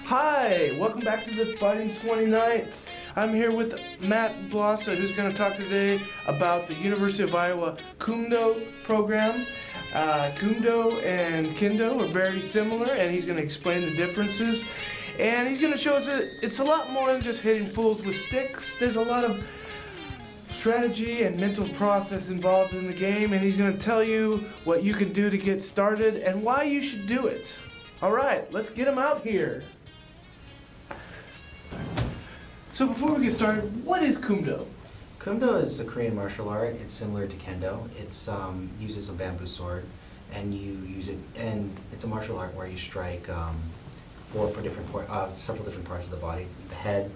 Hi, welcome back to the Fighting 29th. I'm here with Matt Blasa, who's going to talk today about the University of Iowa Kumdo program. Kundo and Kendo are very similar, and he's going to explain the differences. And he's going to show us that it's a lot more than just hitting fools with sticks. There's a lot of strategy and mental process involved in the game, and he's going to tell you what you can do to get started and why you should do it. All right, let's get him out here. So before we get started, what is Kumdo? Kumdo is a Korean martial art. It's similar to Kendo. It uses a bamboo sword, and you use it, and it's a martial art where you strike several different parts of the body: the head,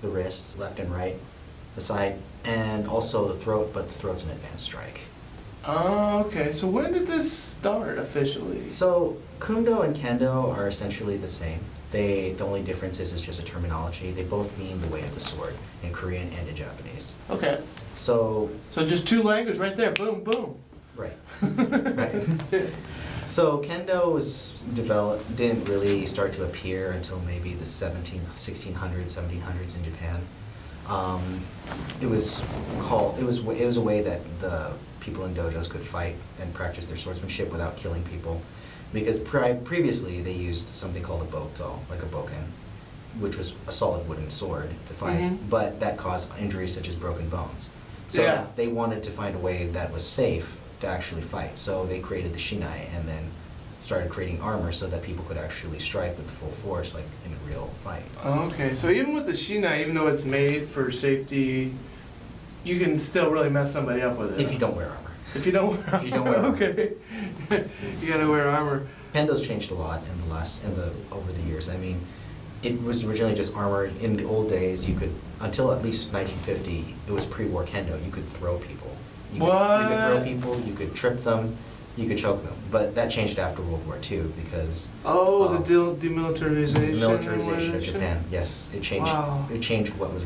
the wrists, left and right, the side, and also the throat. But the throat's an advanced strike. Oh, okay. So when did this start officially? So Kumdo and Kendo are essentially the same. The only difference is just a terminology. They both mean the way of the sword in Korean and in Japanese. Okay. So just two languages right there. Boom, boom. Right. Right. So Kendo didn't really start to appear until maybe the 1600s, 1700s in Japan. It was a way that the people in dojos could fight and practice their swordsmanship without killing people. Because previously they used something called a boto, like a boken, which was a solid wooden sword to fight, but that caused injuries such as broken bones. So they wanted to find a way that was safe to actually fight. So they created the shinai and then started creating armor so that people could actually strike with full force, like in a real fight. Okay, so even with the shinai, even though it's made for safety, you can still really mess somebody up with it. If you don't wear armor. If you don't wear armor. Okay. You gotta wear armor. Kendo's changed a lot over the years. I mean, it was originally just armor. In the old days, you could, until at least 1950, it was pre-war Kendo. You could throw people. You could throw people. You could trip them. You could choke them. But that changed after World War II because the demilitarization of Japan. Yes, it changed. Wow. It changed what was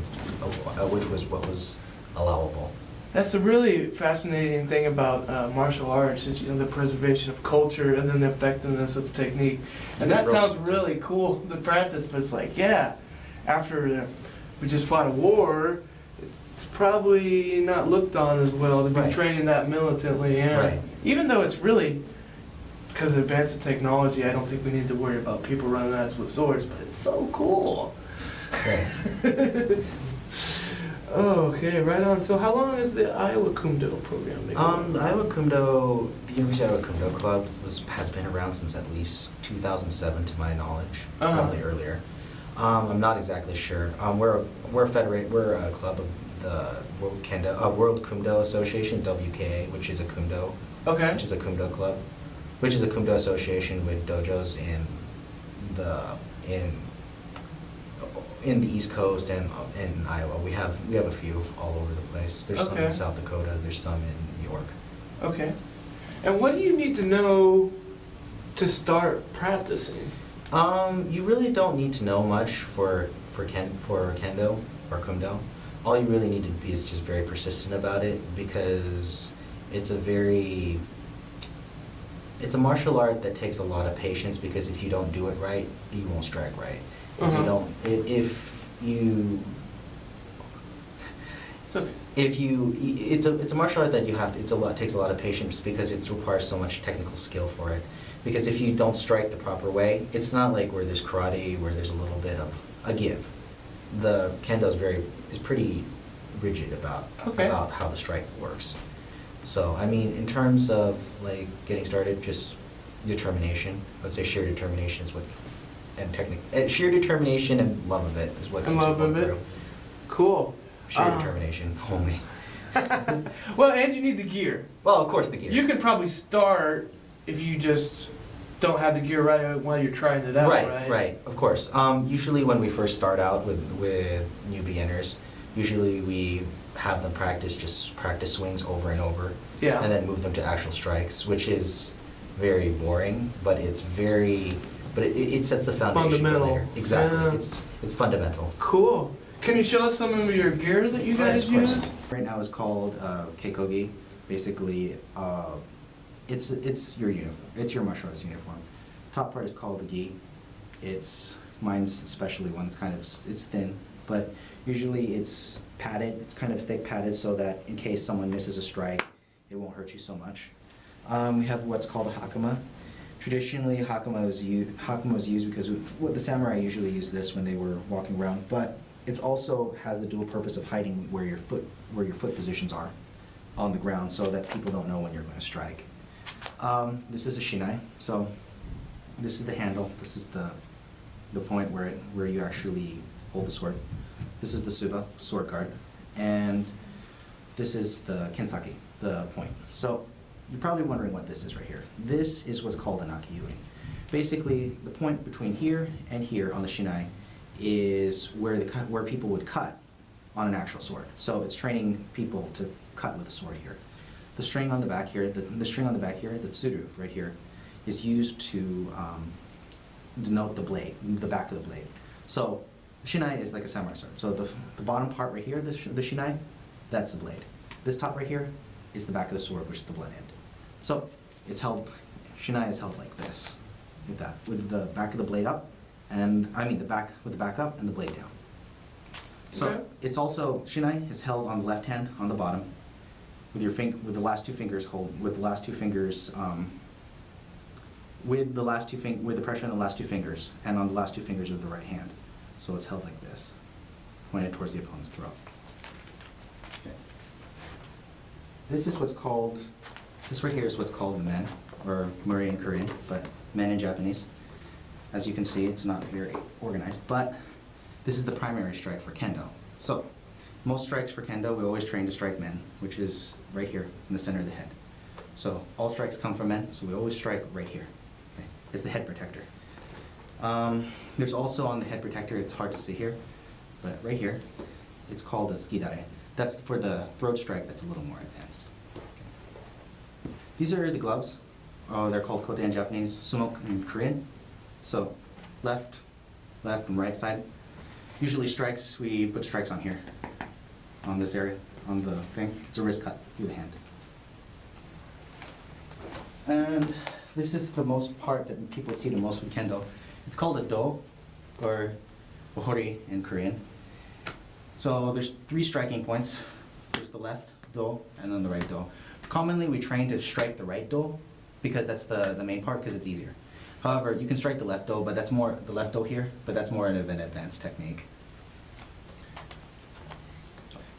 allowable. That's the really fascinating thing about martial arts is the preservation of culture and then the effectiveness of technique. And that sounds really cool to practice, but it's like, after we just fought a war, it's probably not looked on as well to be training that militantly. Yeah. Right. Even though it's really, because of advanced technology, I don't think we need to worry about people running at us with swords, but it's so cool. Right. Okay, right on. So how long has the Iowa Kumdo program been going? The University of Iowa Kumdo Club has been around since at least 2007 to my knowledge, probably earlier. I'm not exactly sure. We're a club of the World Kumdo Association, WKA, which is a Kumdo. Okay. Which is a Kumdo club, which is a Kumdo association with dojos in the East Coast and in Iowa. We have a few all over the place. There's some in South Dakota. There's some in New York. Okay. And what do you need to know to start practicing? You really don't need to know much for Kendo or Kumdo. All you really need to be is just very persistent about it because it's a martial art that takes a lot of patience because if you don't do it right, you won't strike right. So it's a martial art that you have to, takes a lot of patience because it requires so much technical skill for it. Because if you don't strike the proper way, it's not like where there's karate where there's a little bit of a give. The Kendo is pretty rigid about how the strike works. So I mean, in terms of like getting started, just determination. Let's say sheer determination is what, and sheer determination and love of it is what keeps you going through. Cool. Sheer determination only. Well, and you need the gear. Well, of course the gear. You could probably start if you just don't have the gear right while you're trying it out, right? Right, of course. Usually when we first start out with new beginners, usually we have them practice swings over and over. Yeah. And then move them to actual strikes, which is very boring, but it sets the foundation Fundamental. for later. Exactly. Yeah. It's fundamental. Cool. Can you show us some of your gear that you guys use? Right now it's called keikogi. Basically, it's your uniform. It's your martial arts uniform. Top part is called the gi. Mine's especially one. It's thin, but usually it's padded. It's kind of thick padded so that in case someone misses a strike, it won't hurt you so much. We have what's called a hakama. Traditionally, hakama was used because the samurai usually used this when they were walking around, but it also has the dual purpose of hiding where your foot positions are on the ground so that people don't know when you're going to strike. This is a shinai, so this is the handle. This is the point where you actually hold the sword. This is the suba, sword guard, and this is the kensaki, the point. So you're probably wondering what this is right here. This is what's called an akiyui. Basically, the point between here and here on the shinai is where people would cut on an actual sword. So it's training people to cut with a sword here. The string on the back here, the string on the back here, the tsuru right here, is used to denote the blade, the back of the blade. So shinai is like a samurai sword. So the bottom part right here, the shinai, that's the blade. This top right here is the back of the sword, which is the blood end. So it's held, shinai is held like this, like that, with the back of the blade up, with the back up and the blade down. So Okay. it's also, shinai is held on the left hand on the bottom, with the last two fingers with the pressure on the last two fingers, and on the last two fingers of the right hand. So it's held like this, pointed towards the opponent's throat. Okay. This right here is what's called the men, or muri in Korean, but men in Japanese. As you can see, it's not very organized, but this is the primary strike for Kendo. So most strikes for Kendo, we always train to strike men, which is right here in the center of the head. So all strikes come from men, so we always strike right here. Okay. It's the head protector. There's also on the head protector, it's hard to see here, but right here, it's called a tsukidare. That's for the throat strike that's a little more advanced. Okay. These are the gloves. They're called kote in Japanese, sumok in Korean. So left and right side. Usually strikes, we put strikes on here, on this area, on the thing. It's a wrist cut through the hand. And this is the most part that people see the most with Kendo. It's called a do, or ohori in Korean. So there's 3 striking points. There's the left do, and then the right do. Commonly we train to strike the right do, because that's the main part, because it's easier. However, you can strike the left do, but that's more, the left do here, but that's more of an advanced technique.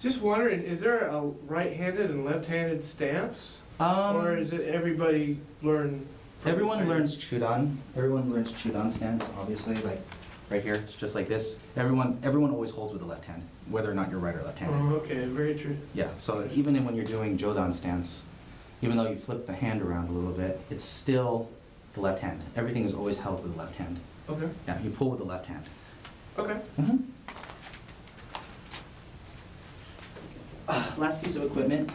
Just wondering, is there a right-handed and left-handed stance? Or is it everybody learn? Everyone learns chudan. Everyone learns chudan stance, obviously, like right here, it's just like this. Everyone always holds with the left hand, whether or not you're right or left-handed. Oh, okay, very true. Yeah, so even when you're doing jodan stance, even though you flip the hand around a little bit, it's still the left hand. Everything is always held with the left hand. Okay. Yeah, you pull with the left hand. Okay. Mm-hmm. Last piece of equipment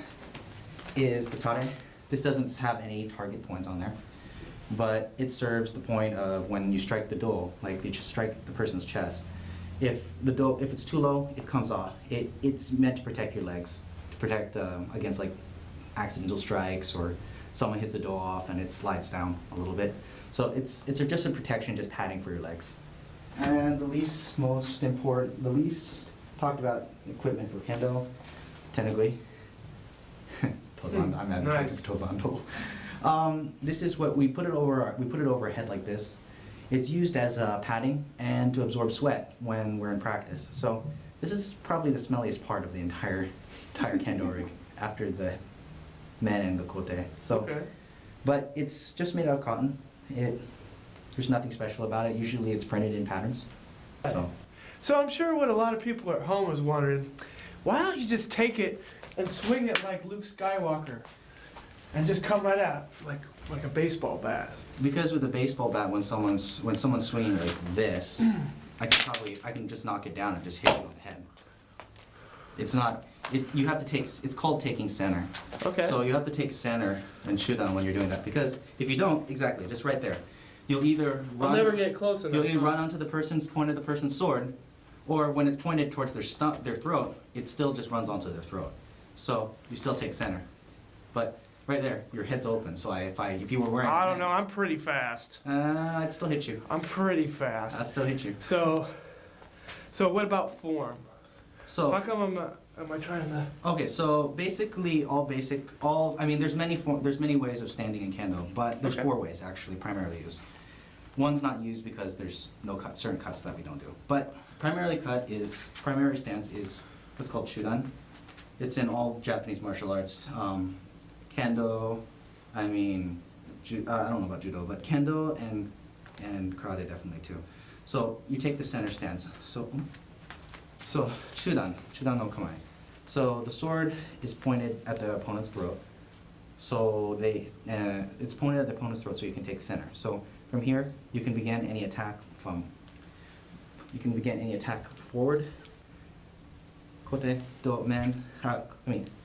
is the tare. This doesn't have any target points on there, but it serves the point of when you strike the do, like you just strike the person's chest. If it's too low, it comes off. It's meant to protect your legs, to protect against like accidental strikes, or someone hits the do off and it slides down a little bit. So it's just a protection, just padding for your legs. And the least talked about equipment for Kendo, Tenugui. Tozan, I'm Nice. Tozando. This is what we put it over. We put it over our head like this. It's used as padding and to absorb sweat when we're in practice. So this is probably the smelliest part of the entire kendo rig after the men and the kote. So, Okay. but it's just made out of cotton. There's nothing special about it. Usually it's printed in patterns. So I'm sure what a lot of people at home is wondering, why don't you just take it and swing it like Luke Skywalker and just come right out like a baseball bat? Because with a baseball bat, when someone's swinging like this, I can just knock it down and just hit you on the head. It's not. You have to take. It's called taking center. Okay. So you have to take center and shoot on when you're doing that. Because if you don't, exactly, just right there, you'll either run. I'll never get close enough. You'll either run onto the person's point of the person's sword, or when it's pointed towards their throat, it still just runs onto their throat. So you still take center, but right there, your head's open. So if you were wearing. I don't know. I'm pretty fast. I'd still hit you. I'm pretty fast. I'd still hit you. So what about form? So. How come am I trying to? Okay, so basically there's many ways of standing in Kendo, but there's Okay. 4 ways actually primarily used. One's not used because there's no certain cuts that we don't do. But primary stance is what's called shudan. It's in all Japanese martial arts. Kendo, I don't know about judo, but Kendo and karate definitely too. So you take the center stance. So shudan no kamae. So the sword is pointed at the opponent's throat. So it's pointed at the opponent's throat, so you can take center. So from here, you can begin any attack forward. Kote, do, men,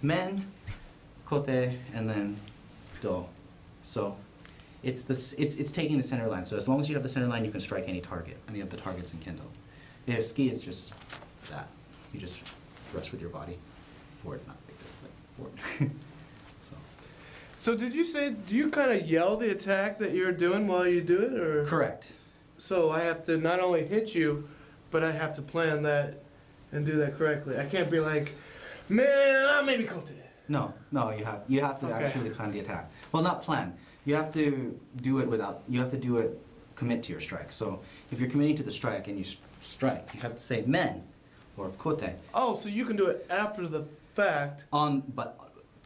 men, kote, and then do. So it's taking the center line. So as long as you have the center line, you can strike any of the targets in Kendo. The ski is just that. You just thrust with your body forward, not like this, but forward. So did you say, do you kind of yell the attack that you're doing while you do it, or? Correct. So I have to not only hit you, but I have to plan that and do that correctly. I can't be like, man, maybe Kote. No, you have to Okay. actually plan the attack. Well, not plan. You have to do it commit to your strike. So if you're committing to the strike and you strike, you have to say men or kote. Oh, so you can do it after the fact. But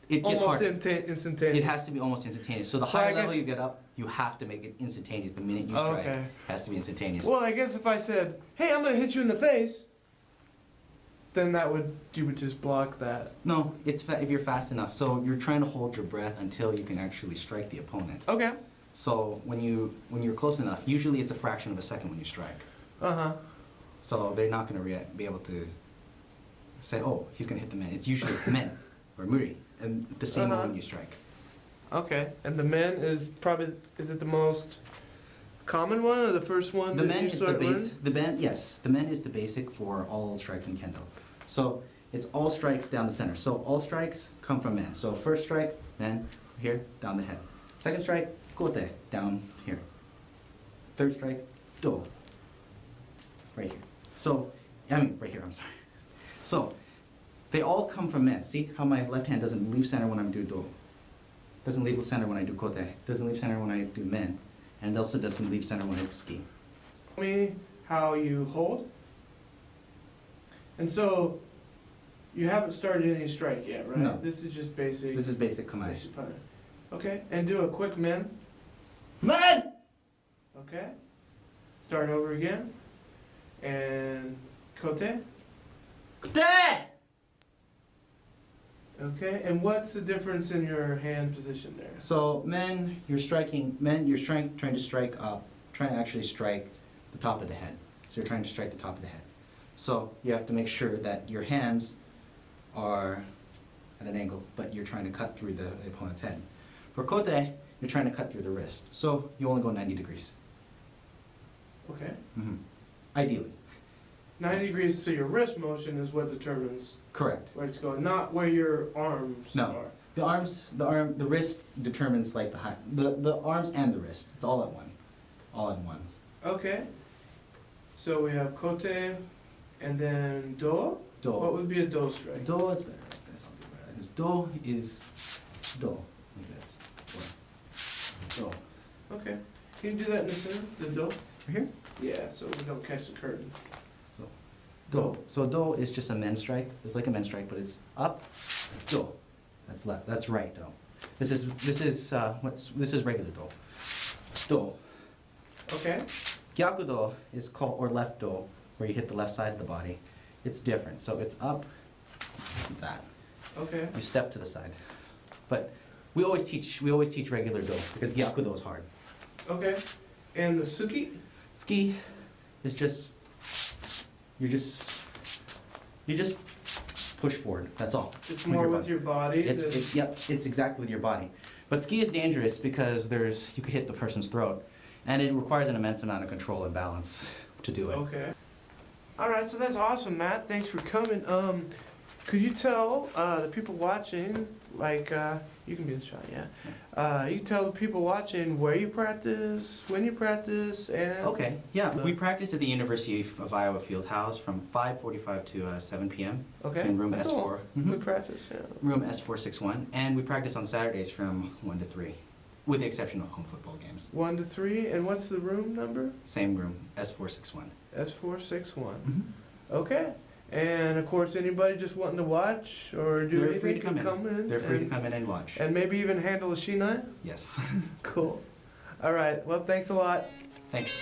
it gets Almost hard. instantaneous. It has to be almost instantaneous. So the So I higher guess- level you get up, you have to make it instantaneous. The minute you strike, Okay. it has to be instantaneous. Well, I guess if I said, hey, I'm going to hit you in the face, then you would just block that. No, if you're fast enough. So you're trying to hold your breath until you can actually strike the opponent. Okay. So when you're close enough, usually it's a fraction of a second when you strike. Uh-huh. So they're not going to be able to say, oh, he's going to hit the men. It's usually men or muri, and the same Uh-huh. moment you strike. Okay. And the men is it the most common one or the first one The that men you is the start base. learning? The men, yes, the men is the basic for all strikes in Kendo. So it's all strikes down the center. So all strikes come from men. So first strike, men, here, down the head. Second strike, kote, down here. Third strike, do, right here. So, right here, I'm sorry. So, they all come from men. See how my left hand doesn't leave center when I do do. Doesn't leave center when I do kote. Doesn't leave center when I do men. And it also doesn't leave center when I do ski. Tell me how you hold. And so, you haven't started any strike yet, right? No. This is just basic. This is basic kamae. basic punch. Okay. And do a quick men. Men! Okay. Start over again. And kote. Kote! Okay. And what's the difference in your hand position there? So men, you're trying to strike up, trying to actually strike the top of the head. So you're trying to strike the top of the head. So you have to make sure that your hands are at an angle, but you're trying to cut through the opponent's head. For kote, you're trying to cut through the wrist. So you only go 90 degrees. Okay. Ideally. 90 degrees, so your wrist motion is what determines Correct. where it's going, not where your arms No. are. The wrist determines like the height. The arms and the wrist. It's all at once. Okay. So we have kote and then do. Do. What would be a do strike? Do is better like this. I'll do This do is do, like this. Or do. Okay. Can you do that in the center? The do? Right here? Yeah, so we don't catch the curtain. So, do. So do is just a men strike. It's like a men strike, but it's up, do. That's left. That's right do. This is this is regular do. Do. Okay. Gyakudo is called, or left do, where you hit the left side of the body. It's different. So it's up, that. Okay. You step to the side. But we always teach regular do because Gyakudo is hard. Okay. And the suki? Ski is just you just push forward. That's all. It's more with your body. It's exactly with your body. But ski is dangerous because you could hit the person's throat, and it requires an immense amount of control and balance to do it. Okay. All right, so that's awesome, Matt. Thanks for coming. Could you tell the people watching, like, you can be the shot, yeah. You can tell the people watching where you practice, when you practice, and... Okay, yeah. We practice at the University of Iowa Fieldhouse from 5:45 to 7 p.m. Okay. in room That's S4. cool. Good practice, yeah. Room S461, and we practice on Saturdays from 1 to 3, with the exception of home football games. 1 to 3, and what's the room number? Same room, S461. S461. Okay. And of course, anybody just wanting to watch or do They're anything free to can come in. They're free to and- come in and watch. And maybe even handle a shinai? Yes. Cool. All right. Well, thanks a lot. Thanks.